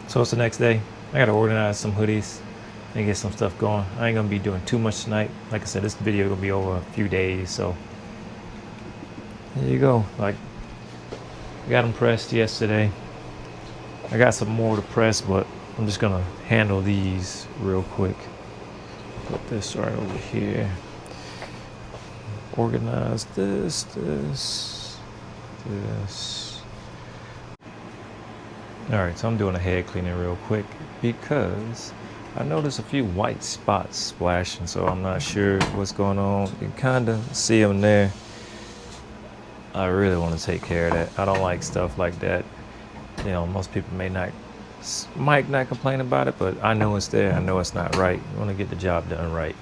So it's the next day. I gotta organize some hoodies and get some stuff going. I ain't gonna be doing too much tonight. Like I said, this video gonna be over a few days, so there you go. Like, I got them pressed yesterday. I got some more to press, but I'm just gonna handle these real quick. Put this right over here. Organize this. Alright, so I'm doing a head cleaning real quick because I noticed a few white spots splashing, so I'm not sure what's going on. You can kind of see them there. I really want to take care of that. I don't like stuff like that. You know, most people might not complain about it, but I know it's there. I know it's not right. You want to get the job done right.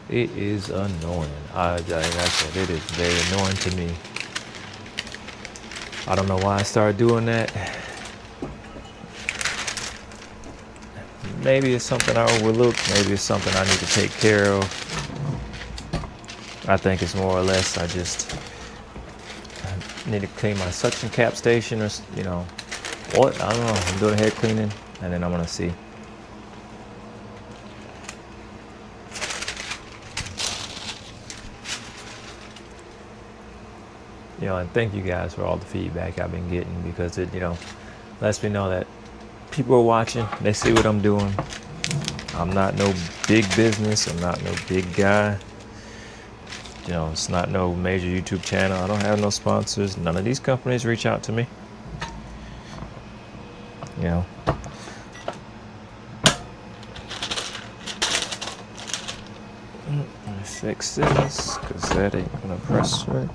It is annoying. Like I said, it is very annoying to me. I don't know why I started doing that. Maybe it's something I overlooked. Maybe it's something I need to take care of. I think it's more or less I need to clean my suction cap station, or you know what, I don't know. I'm doing head cleaning and then I'm gonna see. You know, and thank you guys for all the feedback I've been getting, because it, you know, lets me know that people are watching. They see what I'm doing. I'm not no big business. I'm not no big guy. You know, it's not no major YouTube channel. I don't have no sponsors. None of these companies reach out to me. You know. Let me fix this, because that ain't gonna press right.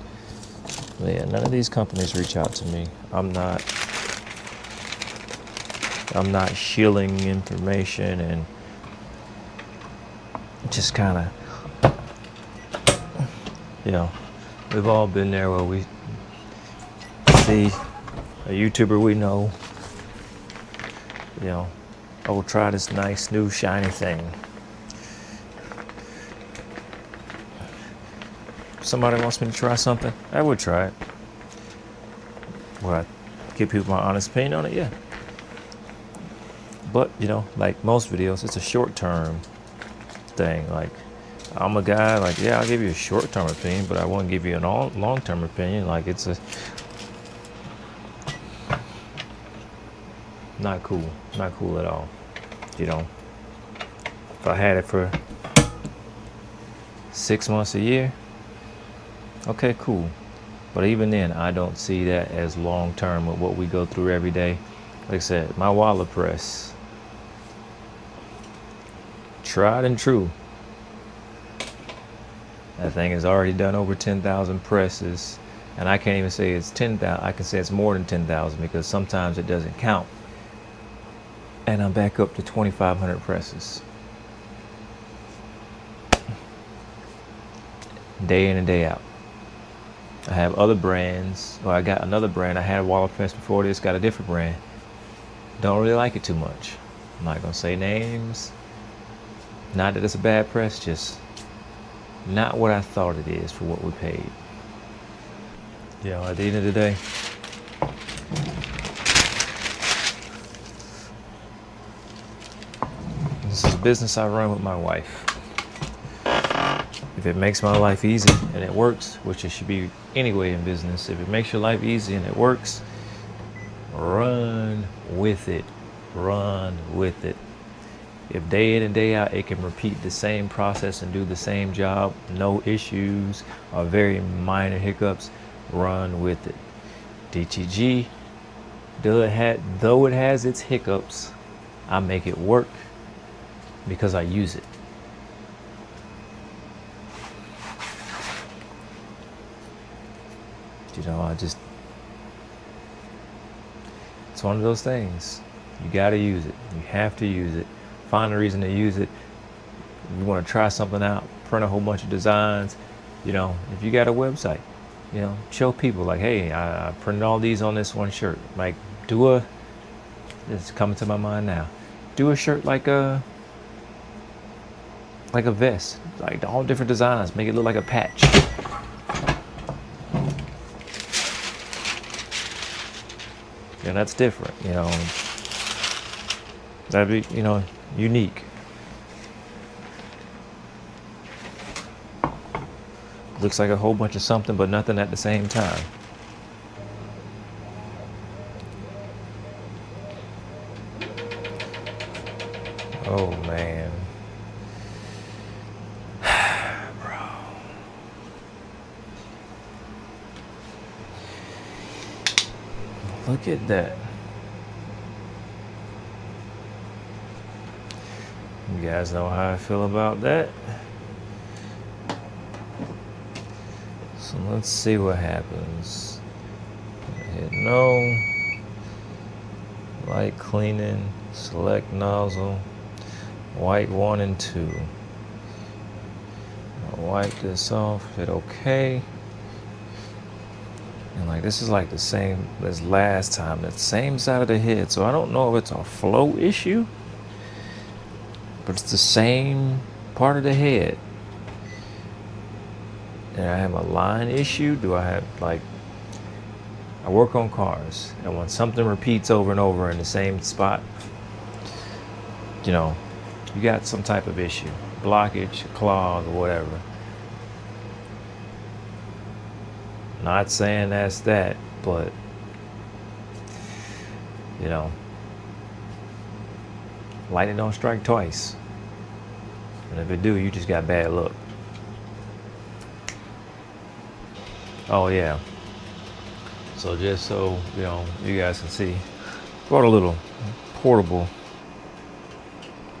But yeah, none of these companies reach out to me. I'm not shilling information and just kind of, you know, we've all been there where we see a YouTuber we know, you know, oh, try this nice new shiny thing. If somebody wants me to try something, I would try it. Would I give people my honest opinion on it? Yeah. But, you know, like most videos, it's a short-term thing. Like, I'm a guy, like, yeah, I'll give you a short-term opinion, but I won't give you a long-term opinion. Like, it's not cool at all. You know, if I had it for 6 months, a year, okay, cool. But even then, I don't see that as long-term with what we go through every day. Like I said, my wallet press, tried and true. That thing has already done over 10,000 presses, and I can't even say it's 10,000. I can say it's more than 10,000, because sometimes it doesn't count. And I'm back up to 2,500 presses, day in and day out. I have other brands, or I got another brand. I had a wallet press before this, got a different brand. Don't really like it too much. I'm not gonna say names. Not that it's a bad press, just not what I thought it is for what we paid. You know, at the end of the day, this is a business I run with my wife. If it makes my life easy and it works, which it should be anyway in business, if it makes your life easy and it works, run with it. Run with it. If day in and day out it can repeat the same process and do the same job, no issues or very minor hiccups, run with it. DTG, though it has its hiccups, I make it work because I use it. You know, it's one of those things. You gotta use it. You have to use it. Find a reason to use it. If you want to try something out, print a whole bunch of designs. You know, if you got a website, you know, show people like, hey, I printed all these on this one shirt. Like, it's coming to my mind now. Do a shirt like like a vest, like all different designs, make it look like a patch. Yeah, that's different, you know. That'd be, you know, unique. Looks like a whole bunch of something, but nothing at the same time. Oh man. Bro. Look at that. You guys know how I feel about that. So let's see what happens. Hit no. Light cleaning. Select nozzle. White 1 and 2. I'll wipe this off. Hit OK. And like this is like the same as last time. That same side of the head. So I don't know if it's a flow issue, but it's the same part of the head. And I have a line issue. Do I have, like, I work on cars, and when something repeats over and over in the same spot, you know, you got some type of issue, blockage, clog, or whatever. Not saying that's that, but you know, lightning don't strike twice, and if it do, you just got bad luck. Oh yeah. So just so you know, you guys can see, brought a little portable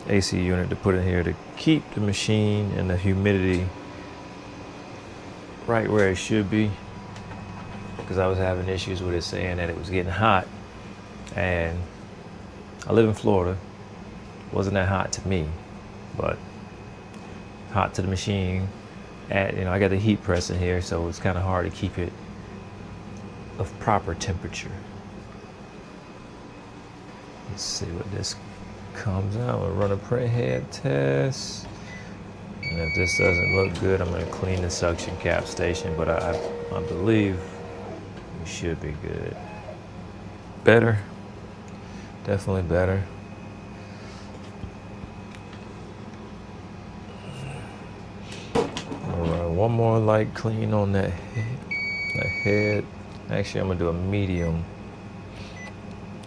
AC unit to put in here to keep the machine and the humidity right where it should be, because I was having issues with it saying that it was getting hot, and I live in Florida. It wasn't that hot to me, but hot to the machine. You know, I got the heat press in here, so it's kind of hard to keep it of proper temperature. Let's see what this comes out. We'll run a print head test, and if this doesn't look good, I'm going to clean the suction cap station, but I believe we should be good. Better, definitely better. One more light clean on that head. Actually, I'm gonna do a medium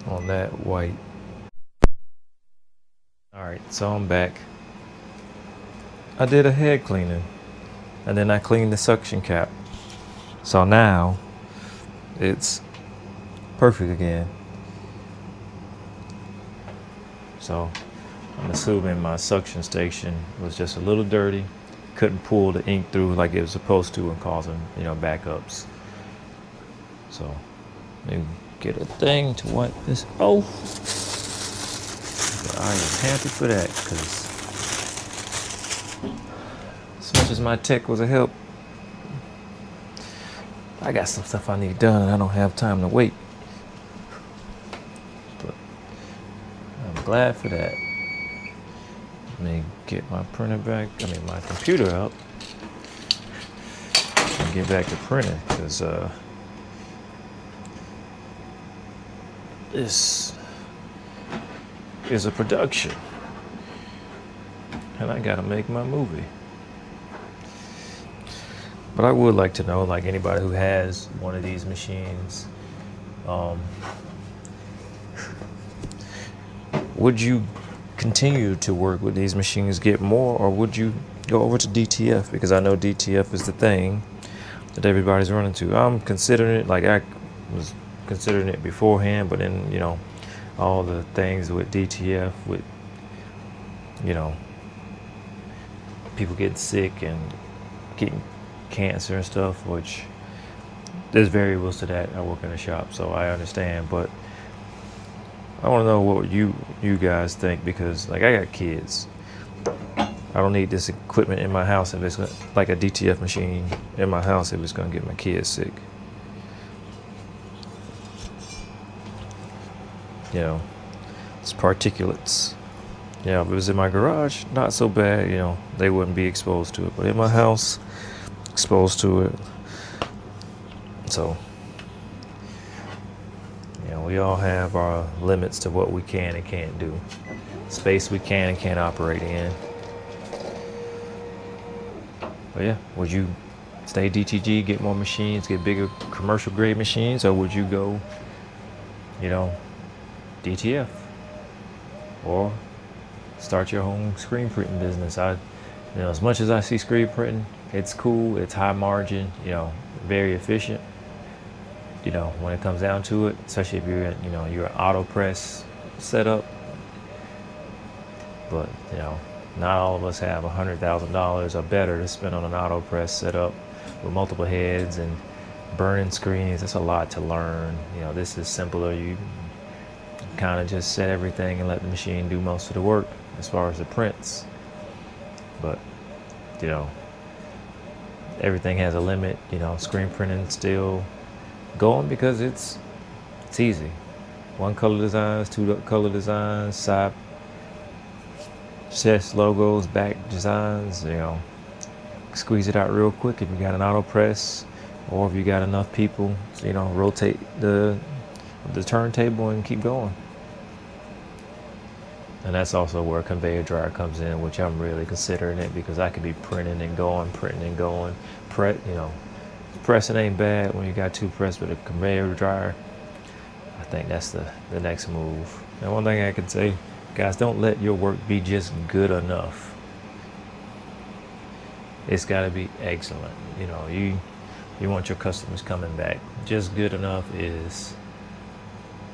on that white. All right, so I'm back. I did a head cleaning, and then I cleaned the suction cap. So now it's perfect again. So I'm assuming my suction station was just a little dirty. Couldn't pull the ink through like it was supposed to, and causing, you know, backups. So let me get a thing to wipe this off. But I am happy for that, because as much as my tech was a help, I got some stuff I need done and I don't have time to wait. But I'm glad for that. Let me get my printer back, my computer up, and get back to printing, because this is a production, and I gotta make my movie. But I would like to know, like, anybody who has one of these machines, would you continue to work with these machines, get more, or would you go over to DTF? Because I know DTF is the thing that everybody's running to. I'm considering it, like I was considering it beforehand, but then, you know, all the things with DTF, with, you know, people getting sick and getting cancer and stuff, which there's variables to that. I work in a shop, so I understand, but I want to know what you guys think, because like I got kids. I don't need this equipment in my house if it's like a DTF machine in my house if it's going to get my kids sick. You know, it's particulates. Yeah, if it was in my garage, not so bad, they wouldn't be exposed to it. But in my house, exposed to it. So, we all have our limits to what we can and can't do. Space we can and can't operate in. But yeah, would you stay DTG, get more machines, get bigger commercial grade machines, or would you go, DTF? Or start your own screen printing business? As much as I see screen printing, it's cool, it's high margin, very efficient. When it comes down to it, especially if you're in, your auto press setup. But, not all of us have $100,000 or better to spend on an auto press setup with multiple heads and burning screens. That's a lot to learn. This is simpler. You kind of just set everything and let the machine do most of the work as far as the prints. But, everything has a limit. Screen printing still going because it's easy. One color designs, two color designs, side chest logos, back designs, squeeze it out real quick if you got an auto press, or if you got enough people, rotate the turntable and keep going. And that's also where a conveyor dryer comes in, which I'm really considering it, because I could be printing and going. Pressing ain't bad when you got two press with a conveyor dryer. I think that's the next move. And one thing I can say, guys, don't let your work be just good enough. It's got to be excellent. You want your customers coming back. Just good enough is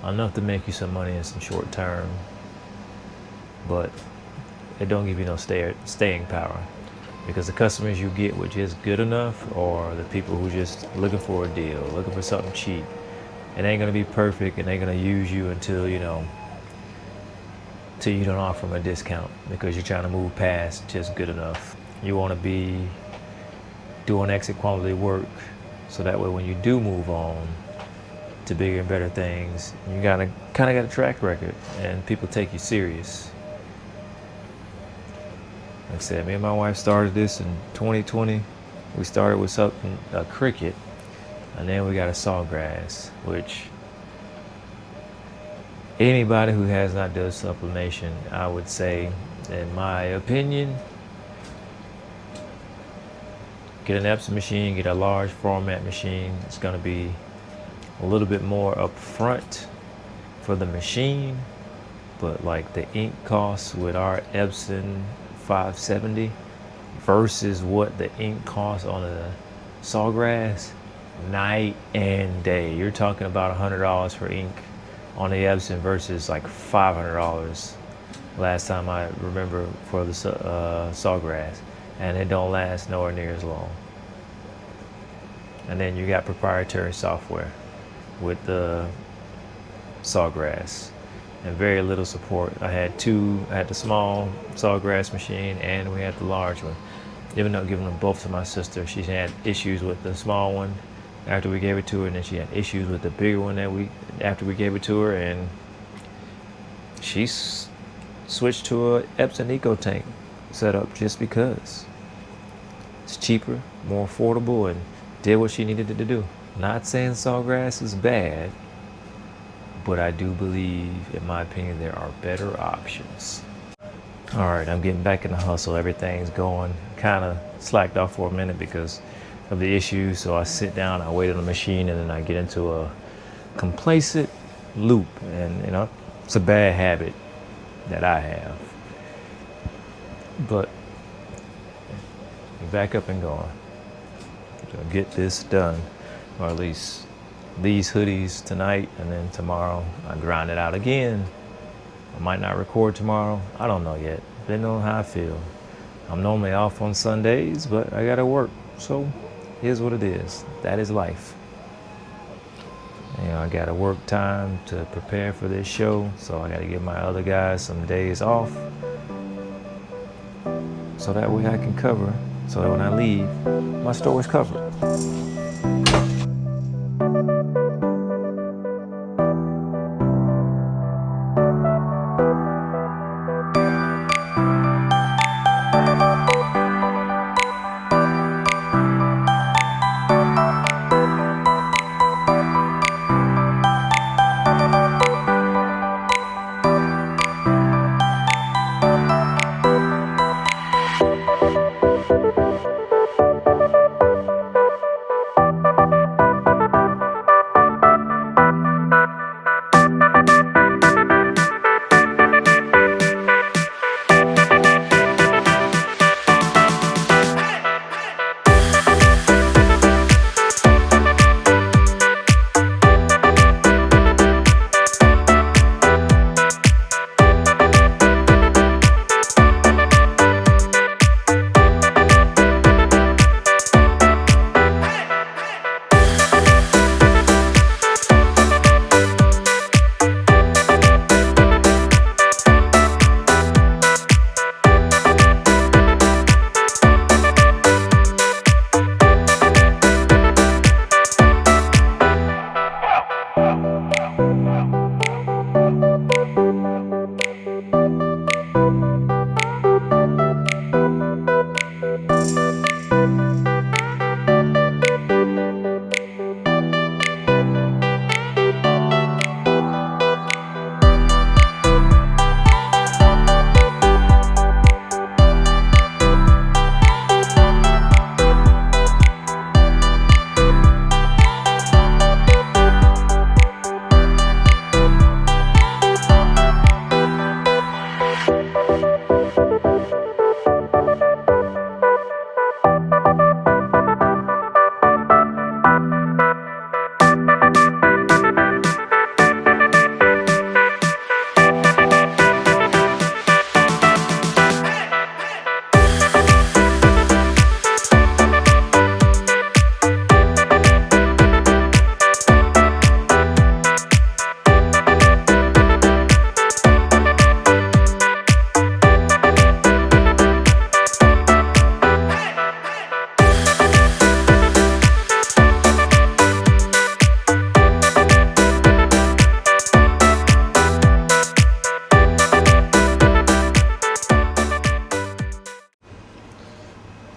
enough to make you some money in some short term, but it don't give you no staying power. Because the customers you get with just good enough are the people who just looking for a deal, looking for something cheap. It ain't gonna be perfect, and they're gonna use you until you don't offer them a discount, because you're trying to move past just good enough. You want to be doing exit quality work, so that way when you do move on to bigger and better things, you kind of got a track record and people take you serious. Like I said, me and my wife started this in 2020. We started with something, a cricket, and then we got a sawgrass, which anybody who has not done sublimation, I would say, in my opinion, get an Epson machine, get a large format machine. It's going to be a little bit more upfront for the machine, but like the ink costs with our Epson 570 versus what the ink costs on a sawgrass, night and day. You're talking about $100 for ink on the Epson versus like $500 last time I remember for the sawgrass, and it don't last nowhere near as long. And then you got proprietary software with the sawgrass and very little support. I had the small sawgrass machine, and we had the large one. Even though giving them both to my sister, she had issues with the small one after we gave it to her, and then she had issues with the bigger one after we gave it to her, and she switched to a Epson EcoTank setup just because it's cheaper, more affordable, and did what she needed it to do. Not saying sawgrass is bad, but I do believe, in my opinion, there are better options. All right, I'm getting back in the hustle. Everything's going. Kind of slacked off for a minute because of the issues. So I sit down, I wait on the machine, and then I get into a complacent loop. And, it's a bad habit that I have. But back up and going. So get this done, or at least these hoodies tonight, and then tomorrow I grind it out again. I might not record tomorrow. I don't know yet. Depending on how I feel. I'm normally off on Sundays, but I gotta work. So here's what it is. That is life. I gotta work time to prepare for this show, so I gotta give my other guys some days off, so that way I can cover, so that when I leave, my store is covered.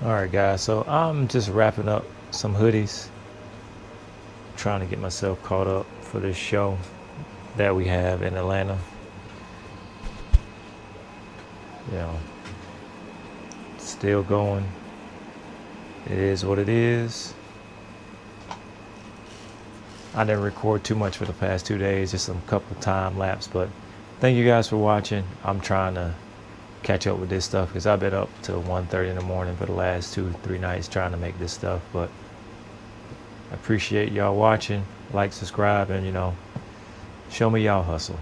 All right, guys. So I'm just wrapping up some hoodies, trying to get myself caught up for this show that we have in Atlanta. You know, still going. It is what it is. I didn't record too much for the past 2 days, just some couple time lapse, but thank you guys for watching. I'm trying to catch up with this stuff because I've been up till 1:30 in the morning for the last 2-3 nights trying to make this stuff. But I appreciate y'all watching. Like, subscribe, and show me y'all hustle.